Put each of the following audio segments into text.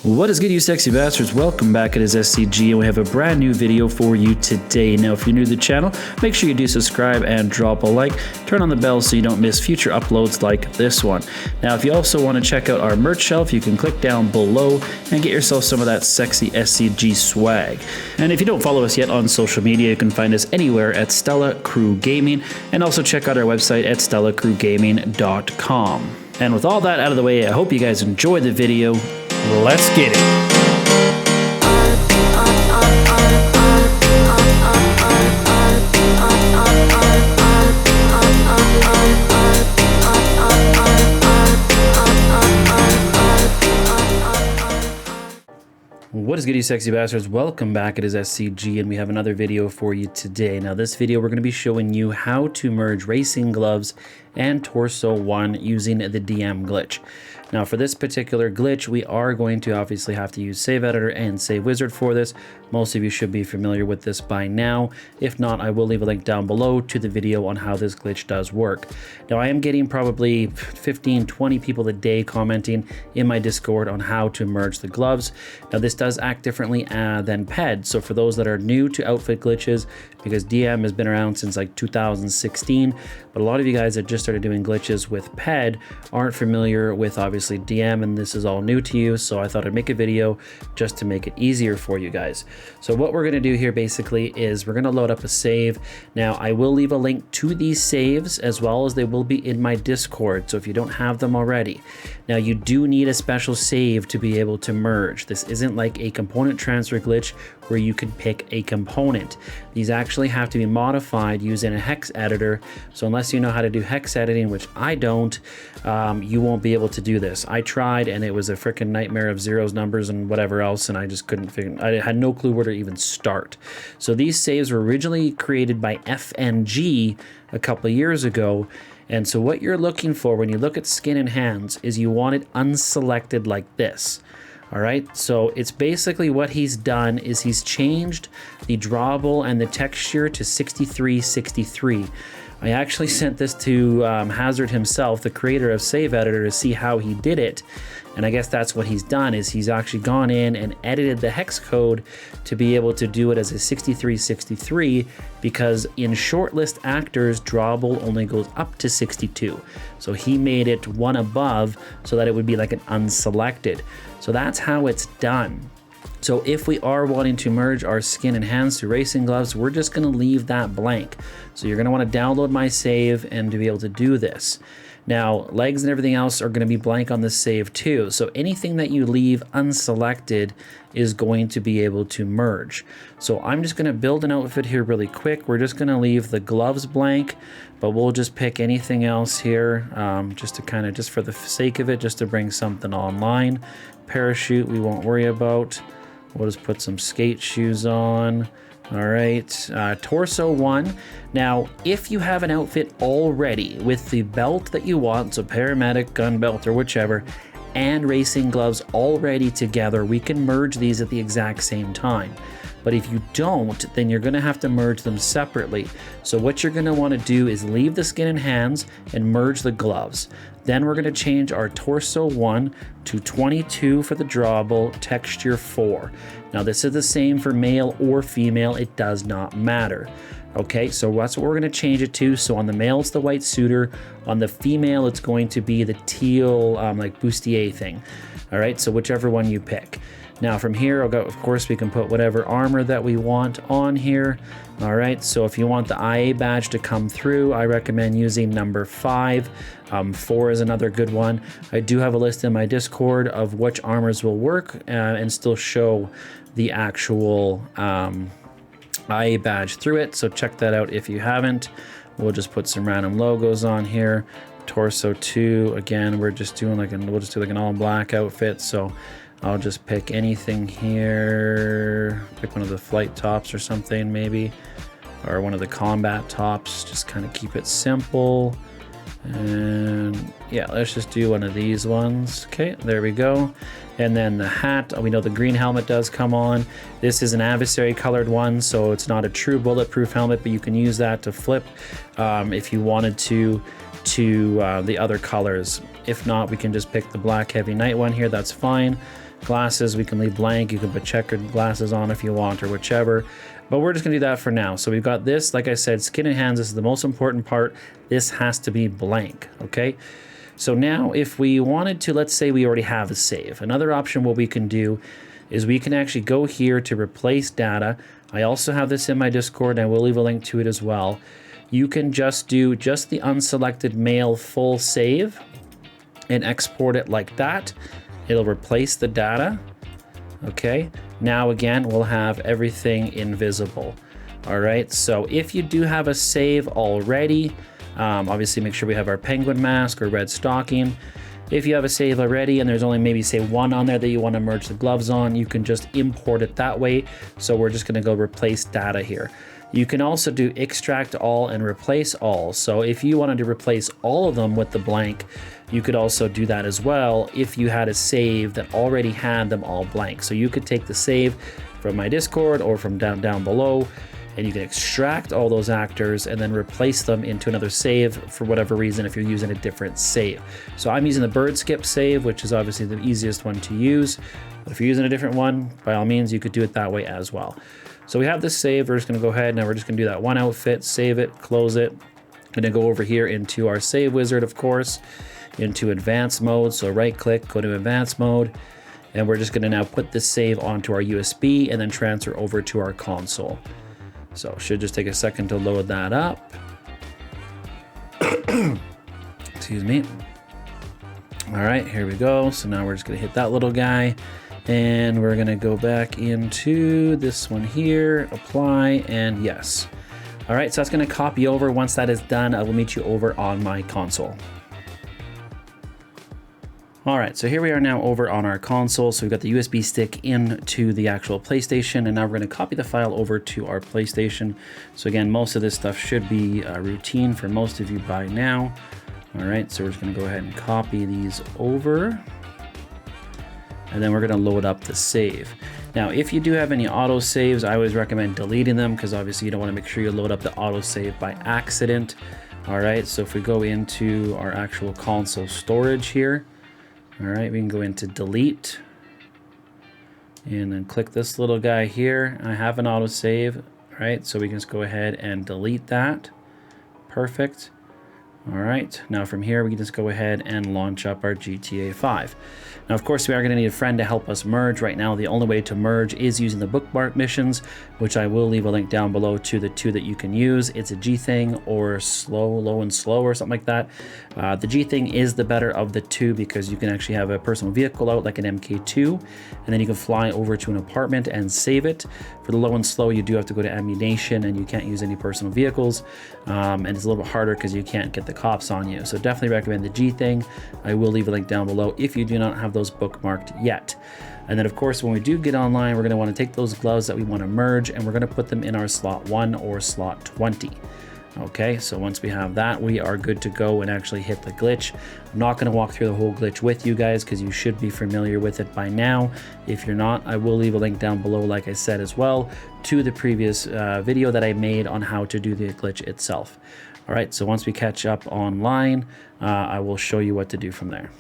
What is good, you sexy bastards? Welcome back. It is SCG, and we have a brand new video for you today. Now, if you're new to the channel, make sure you do subscribe and drop a like. Turn on the bell so you don't miss future uploads like this one. Now, if you also want to check out our merch shelf, you can click down below and get yourself some of that sexy SCG swag. And if you don't follow us yet on social media, you can find us anywhere at Stella Crew Gaming, and also check out our website at StellaCrewGaming.com. And with all that out of the way, I hope you guys enjoyed the video. Let's get it. What is good, you sexy bastards? Welcome back. It is SCG, and we have another video for you today. Now, this video, we're going to be showing you how to merge racing gloves and torso 1 using the DM glitch. Now, for this particular glitch, we are going to obviously have to use Save Editor and Save Wizard for this. Most of you should be familiar with this by now. If not, I will leave a link down below to the video on how this glitch does work. Now, I am getting probably 15-20 people a day commenting in my Discord on how to merge the gloves. Now, this does act differently than PED. So for those that are new to outfit glitches, because DM has been around since like 2016, but a lot of you guys that just started doing glitches with PED aren't familiar with obviously DM, and this is all new to you. So I thought I'd make a video just to make it easier for you guys. So what we're going to do here basically is we're going to load up a save. Now, I will leave a link to these saves as well as they will be in my Discord. So if you don't have them already, now you do need a special save to be able to merge. This isn't like a component transfer glitch where you can pick a component. These actually have to be modified using a hex editor. So unless you know how to do hex editing, which I don't, you won't be able to do this. I tried and it was a freaking nightmare of zeros, numbers, and whatever else, and I just couldn't figure. I had no clue where to even start. So these saves were originally created by FNG a couple of years ago. And so what you're looking for when you look at skin and hands is you want it unselected like this. All right, so it's basically what he's done is he's changed the drawable and the texture to 6363. I actually sent this to Hazard himself, the creator of Save Editor, to see how he did it. And I guess that's what he's done is he's actually gone in and edited the hex code to be able to do it as a 6363, because in shortlist actors, drawable only goes up to 62. So he made it one above so that it would be like an unselected. So that's how it's done. So if we are wanting to merge our skin and hands to racing gloves, we're just going to leave that blank. So you're going to want to download my save and to be able to do this. Now, legs and everything else are going to be blank on this save too. So anything that you leave unselected is going to be able to merge. So I'm just going to build an outfit here really quick. We're just going to leave the gloves blank, but we'll just pick anything else here just to kind of, just for the sake of it, just to bring something online. Parachute, we won't worry about. We'll just put some skate shoes on. All right, torso 1. Now, if you have an outfit already with the belt that you want, so paramedic, gun belt, or whichever, and racing gloves already together, we can merge these at the exact same time. But if you don't, then you're going to have to merge them separately. So what you're going to want to do is leave the skin and hands and merge the gloves. Then we're going to change our torso 1 to 22 for the drawable, texture 4. Now this is the same for male or female, it does not matter. Okay, so that's what we're going to change it to. So on the male, it's the white suitor. On the female, it's going to be the teal, like bustier thing. All right, so whichever one you pick. Now from here, of course, we can put whatever armor that we want on here. All right, so if you want the IA badge to come through, I recommend using number 5. 4 is another good one. I do have a list in my Discord of which armors will work and still show the actual IA badge through it. So check that out if you haven't. We'll just put some random logos on here. Torso 2, again, we're just doing like we'll just do like an all black outfit. So I'll just pick anything here. Pick one of the flight tops or something maybe, or one of the combat tops. Just kind of keep it simple. And yeah, let's just do one of these ones. Okay, there we go. And then the hat, we know the green helmet does come on. This is an adversary colored one, so it's not a true bulletproof helmet, but you can use that to flip if you wanted to the other colors. If not, we can just pick the black heavy knight one here, that's fine. Glasses we can leave blank. You can put checkered glasses on if you want, or whichever. But we're just gonna do that for now. So we've got this, like I said, skin and hands. This is the most important part. This has to be blank, okay? So now if we wanted to, let's say we already have a save. Another option what we can do is we can actually go here to replace data. I also have this in my Discord, and I will leave a link to it as well. You can just do just the unselected mail full save and export it like that. It'll replace the data. Okay, now again, we'll have everything invisible. All right, so if you do have a save already, obviously make sure we have our penguin mask or red stocking. If you have a save already and there's only maybe say one on there that you want to merge the gloves on, you can just import it that way. So we're just going to go replace data here. You can also do extract all and replace all. So if you wanted to replace all of them with the blank, you could also do that as well if you had a save that already had them all blank. So you could take the save from my Discord or from down below, and you can extract all those actors and then replace them into another save for whatever reason if you're using a different save. So I'm using the bird skip save, which is obviously the easiest one to use. But if you're using a different one, by all means, you could do it that way as well. So we have this save. We're just going to go ahead. Now we're just going to do that one outfit, save it, close it. Going to go over here into our save wizard, of course, into advanced mode. So right click, go to advanced mode. And we're just going to now put this save onto our USB and then transfer over to our console. So it should just take a second to load that up. Excuse me. All right, here we go. So now we're just going to hit that little guy. And we're going to go back into this one here, apply, and yes. All right, so that's going to copy over. Once that is done, I will meet you over on my console. All right, so here we are now over on our console. So we've got the USB stick into the actual PlayStation, and now we're going to copy the file over to our PlayStation. So again, most of this stuff should be routine for most of you by now. All right, so we're just going to go ahead and copy these over. And then we're going to load up the save. Now, if you do have any auto saves, I always recommend deleting them because obviously you don't want to make sure you load up the auto save by accident. All right, so if we go into our actual console storage here, all right, we can go into delete and then click this little guy here. I have an auto save, right? So we can just go ahead and delete that. Perfect. All right, now from here, we can just go ahead and launch up our GTA 5. Now, of course, we are going to need a friend to help us merge. Right now, the only way to merge is using the bookmark missions, which I will leave a link down below to the two that you can use. It's a G thing or low and slow or something like that. The G thing is the better of the two because you can actually have a personal vehicle out like an MK2, and then you can fly over to an apartment and save it. For the low and slow, you do have to go to ammunition and you can't use any personal vehicles. And it's a little bit harder because you can't get the cops on you. So definitely recommend the G thing. I will leave a link down below if you do not have those bookmarked yet. And then of course, when we do get online, we're going to want to take those gloves that we want to merge and we're going to put them in our slot 1 or slot 20. Okay, so once we have that, we are good to go and actually hit the glitch. I'm not going to walk through the whole glitch with you guys because you should be familiar with it by now. If you're not, I will leave a link down below, like I said as well, to the previous video that I made on how to do the glitch itself. All right, so once we catch up online, I will show you what to do from there.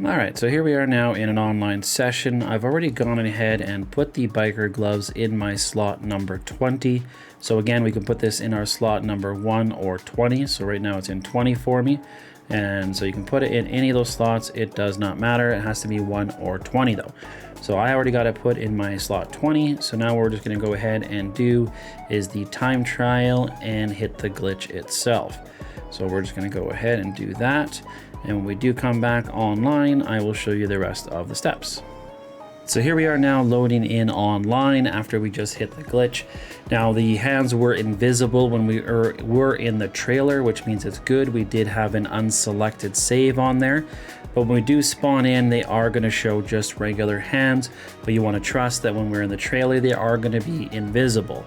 All right, so here we are now in an online session. I've already gone ahead and put the biker gloves in my slot number 20. So again, we can put this in our slot number 1 or 20. So right now it's in 20 for me. And so you can put it in any of those slots. It does not matter. It has to be 1 or 20 though. So I already got it put in my slot 20. So now what we're just gonna go ahead and do is the time trial and hit the glitch itself. So we're just gonna go ahead and do that. And when we do come back online, I will show you the rest of the steps. So here we are now loading in online after we just hit the glitch. Now the hands were invisible when we were in the trailer, which means it's good. We did have an unselected save on there. But when we do spawn in, they are going to show just regular hands. But you want to trust that when we're in the trailer, they are going to be invisible.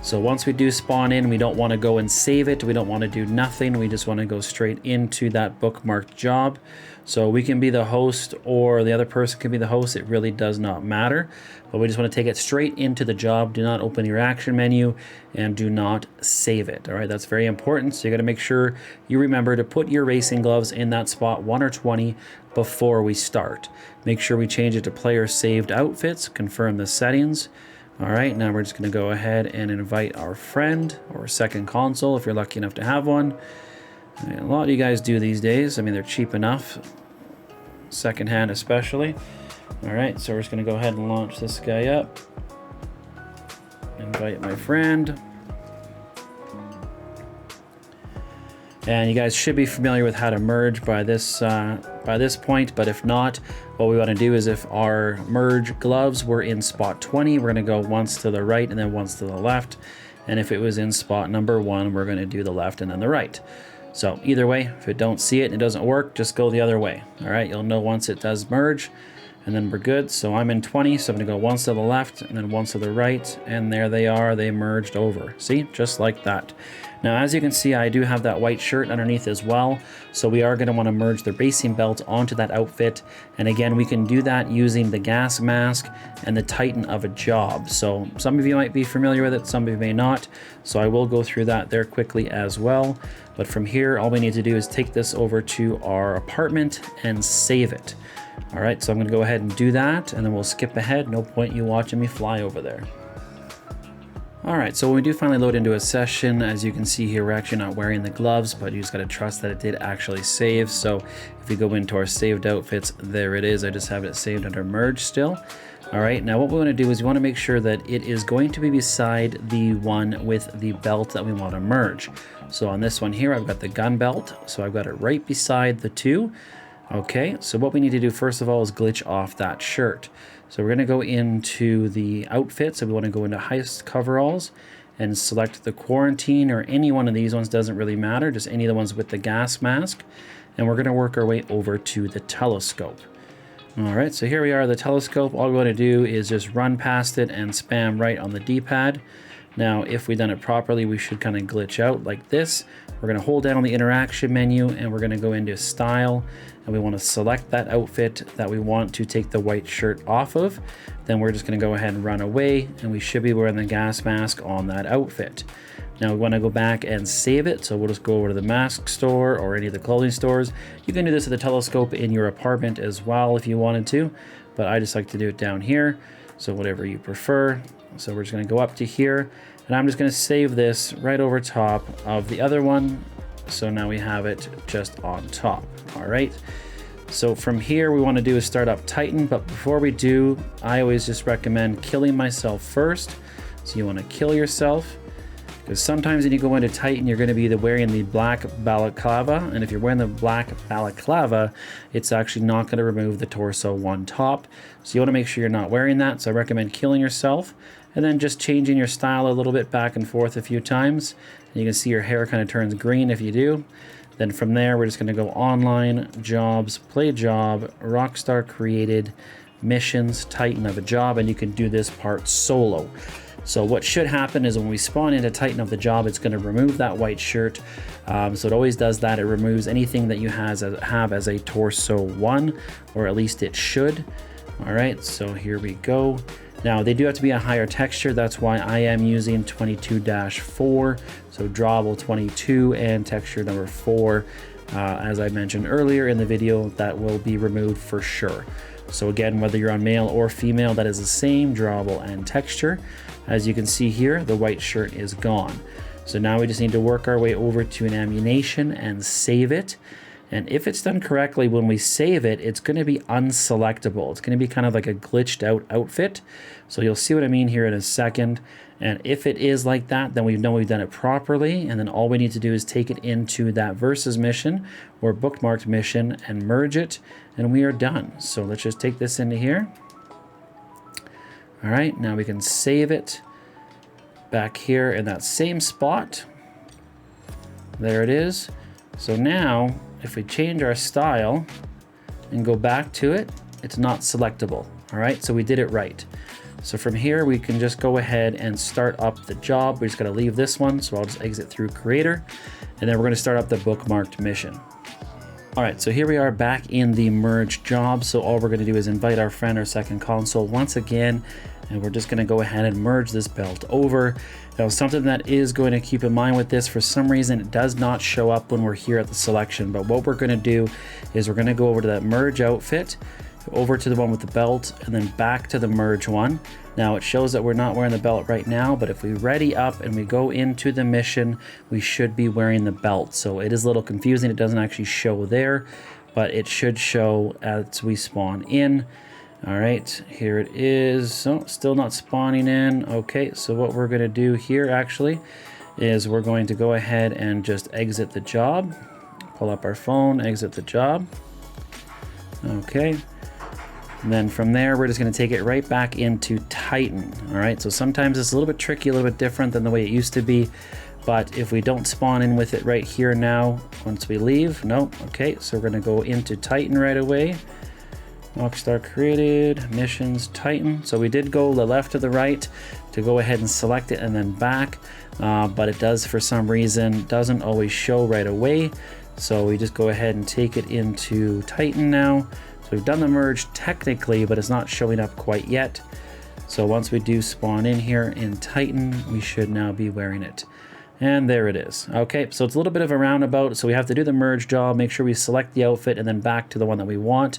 So once we do spawn in, we don't want to go and save it. We don't want to do nothing. We just want to go straight into that bookmarked job. So we can be the host or the other person can be the host. It really does not matter. But we just want to take it straight into the job. Do not open your action menu and do not save it. All right, that's very important. So you got to make sure you remember to put your racing gloves in that spot 1 or 20 before we start. Make sure we change it to player saved outfits. Confirm the settings. All right, now we're just going to go ahead and invite our friend or second console if you're lucky enough to have one. A lot of you guys do these days. I mean, they're cheap enough, secondhand especially. All right, so we're just going to go ahead and launch this guy up. Invite my friend. And you guys should be familiar with how to merge by this point, but if not, what we want to do is if our merge gloves were in spot 20, we're going to go once to the right and then once to the left. And if it was in spot number 1, we're going to do the left and then the right. So either way, if you don't see it and it doesn't work, just go the other way. All right, you'll know once it does merge, and then we're good. So I'm in 20, so I'm going to go once to the left and then once to the right, and there they are. They merged over. See, just like that. Now, as you can see, I do have that white shirt underneath as well. So we are going to want to merge the racing belt onto that outfit. And again, we can do that using the gas mask and the Titan of a job. So some of you might be familiar with it, some of you may not. So I will go through that there quickly as well. But from here, all we need to do is take this over to our apartment and save it. All right, so I'm going to go ahead and do that, and then we'll skip ahead. No point you watching me fly over there. All right, so when we do finally load into a session, as you can see here, we're actually not wearing the gloves, but you just got to trust that it did actually save. So if we go into our saved outfits, there it is. I just have it saved under merge still. All right, now what we want to do is we want to make sure that it is going to be beside the one with the belt that we want to merge. So on this one here, I've got the gun belt, so I've got it right beside the 2. Okay, so what we need to do first of all is glitch off that shirt. So we're going to go into the outfit. So we want to go into heist coveralls and select the quarantine, or any one of these ones, doesn't really matter, just any of the ones with the gas mask. And we're going to work our way over to the telescope. All right, so here we are, the telescope. All we want to do is just run past it and spam right on the D-pad. Now, if we've done it properly, we should kind of glitch out like this. We're going to hold down the interaction menu and we're going to go into style, and we want to select that outfit that we want to take the white shirt off of. Then we're just going to go ahead and run away, and we should be wearing the gas mask on that outfit. Now we want to go back and save it, so we'll just go over to the mask store or any of the clothing stores. You can do this at the telescope in your apartment as well if you wanted to, but I just like to do it down here, so whatever you prefer. So we're just going to go up to here, and I'm just going to save this right over top of the other one. So now we have it just on top. All right. So from here, we want to do is start up Titan, but before we do, I always just recommend killing myself first. So you want to kill yourself, because sometimes when you go into Titan, you're going to be wearing the black balaclava, and if you're wearing the black balaclava, it's actually not going to remove the torso one top. So you want to make sure you're not wearing that. So I recommend killing yourself, and then just changing your style a little bit back and forth a few times. And you can see your hair kind of turns green if you do. Then from there, we're just going to go online, jobs, play job, Rockstar created, missions, Titan of a job, and you can do this part solo. So what should happen is when we spawn into Titan of the job, it's going to remove that white shirt. So it always does that. It removes anything that you have as a torso 1, or at least it should. All right, so here we go. Now they do have to be a higher texture. That's why I am using 22-4. So drawable 22 and texture number 4. As I mentioned earlier in the video, that will be removed for sure. So again, whether you're on male or female, that is the same drawable and texture. As you can see here, the white shirt is gone. So now we just need to work our way over to an animation and save it. And if it's done correctly, when we save it, it's going to be unselectable. It's going to be kind of like a glitched out outfit. So you'll see what I mean here in a second. And if it is like that, then we know we've done it properly. And then all we need to do is take it into that versus mission or bookmarked mission and merge it, and we are done. So let's just take this into here. All right, now we can save it back here in that same spot. There it is. So now, if we change our style and go back to it, it's not selectable. All right, so we did it right. So from here, we can just go ahead and start up the job. We're just gonna leave this one, so I'll just exit through Creator, and then we're gonna start up the bookmarked mission. All right, so here we are back in the merge job. So all we're gonna do is invite our friend, our second console once again, and we're just gonna go ahead and merge this belt over. Now, something that is going to keep in mind with this, for some reason, it does not show up when we're here at the selection, but what we're gonna do is we're gonna go over to that merge outfit, over to the one with the belt, and then back to the merge one. Now it shows that we're not wearing the belt right now, but if we ready up and we go into the mission, we should be wearing the belt. So it is a little confusing. It doesn't actually show there, but it should show as we spawn in. All right, here it is. So still not spawning in. Okay, so what we're gonna do here actually is we're going to go ahead and just exit the job. Pull up our phone, exit the job. Okay. And then from there, we're just gonna take it right back into Titan. All right, so sometimes it's a little bit tricky, a little bit different than the way it used to be. But if we don't spawn in with it right here now, once we leave, no, okay, so we're gonna go into Titan right away. Rockstar created, missions, Titan. So we did go the left to the right to go ahead and select it and then back. But it does, for some reason, doesn't always show right away. So we just go ahead and take it into Titan now. So we've done the merge technically, but it's not showing up quite yet. So once we do spawn in here in Titan, we should now be wearing it. And there it is. Okay, so it's a little bit of a roundabout. So we have to do the merge job, make sure we select the outfit and then back to the one that we want.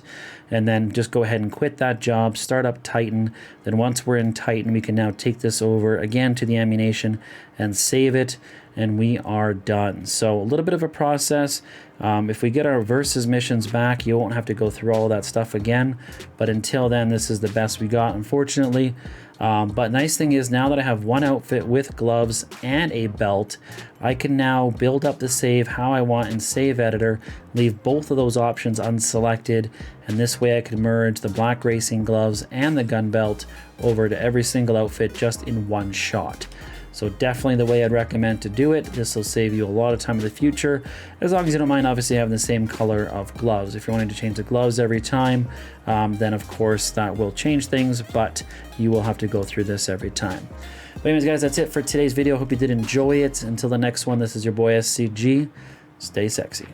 And then just go ahead and quit that job, start up Titan. Then once we're in Titan, we can now take this over again to the ammunition and save it. And we are done. So a little bit of a process. If we get our versus missions back, you won't have to go through all of that stuff again. But until then, this is the best we got, unfortunately. But nice thing is, now that I have one outfit with gloves and a belt, I can now build up the save how I want in Save Editor, leave both of those options unselected, and this way I can merge the black racing gloves and the gun belt over to every single outfit just in one shot. So definitely the way I'd recommend to do it. This will save you a lot of time in the future, as long as you don't mind obviously having the same color of gloves. If you're wanting to change the gloves every time, then of course that will change things, but you will have to go through this every time. But anyways guys, that's it for today's video. Hope you did enjoy it. Until the next one, this is your boy SCG. Stay sexy.